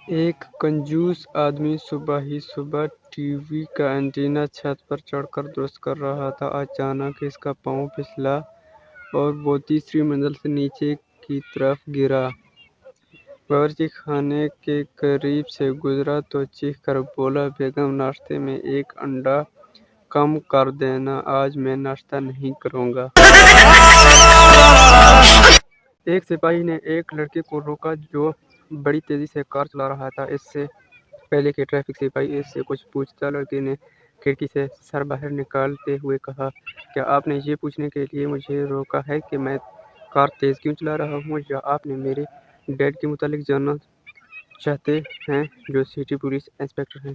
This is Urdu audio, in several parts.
ایک کنجوس آدمی صبح ہی صبح ٹی وی کا اینٹینا چھت پر چڑھ کر درست کر رہا تھا۔ اچانک اس کا پاؤں پھسلا اور وہ تیسری منزل سے نیچے کی طرف گرا۔ باورچی خانے کے قریب سے گزرا تو چیخ کر بولا، بیگم ناشتے میں ایک انڈا کم کر دینا، آج میں ناشتہ نہیں کروں گا۔ ایک سپاہی نے ایک لڑکے کو روکا جو بڑی تیزی سے کار چلا رہا تھا۔ اس سے پہلے کہ ٹریفک سپاہی اس سے کچھ پوچھتا، لڑکے نے کھڑکی سے سر باہر نکالتے ہوئے کہا، کیا آپ نے یہ پوچھنے کے لیے مجھے روکا ہے کہ میں کار تیز کیوں چلا رہا ہوں، یا آپ میرے ڈیڈ کے متعلق جاننا چاہتے ہیں جو سٹی پولیس انسپکٹر ہیں؟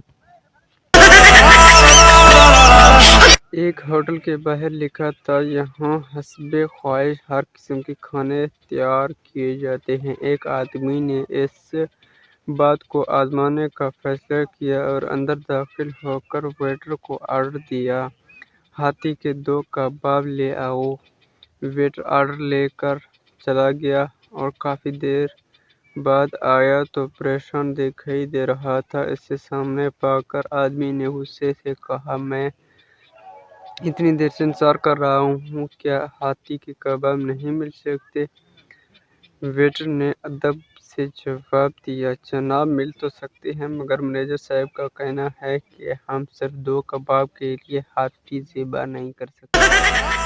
ایک ہوٹل کے باہر لکھا تھا، یہاں حسب خواہش ہر قسم کے کھانے تیار کیے جاتے ہیں۔ ایک آدمی نے اس بات کو آزمانے کا فیصلہ کیا اور اندر داخل ہو کر ویٹر کو آرڈر دیا، ہاتھی کے 2 کباب لے آؤ۔ ویٹر آرڈر لے کر چلا گیا اور کافی دیر بعد آیا تو پریشان دکھائی دے رہا تھا۔ اسے سامنے پا کر آدمی نے غصے سے کہا، میں اتنی دیر سے انتظار کر رہا ہوں، کیا ہاتھی کے کباب نہیں مل سکتے؟ ویٹر نے ادب سے جواب دیا، جناب مل تو سکتے ہیں مگر مینیجر صاحب کا کہنا ہے کہ ہم صرف 2 کباب کے لیے ہاتھی ذبح نہیں کر سکتے۔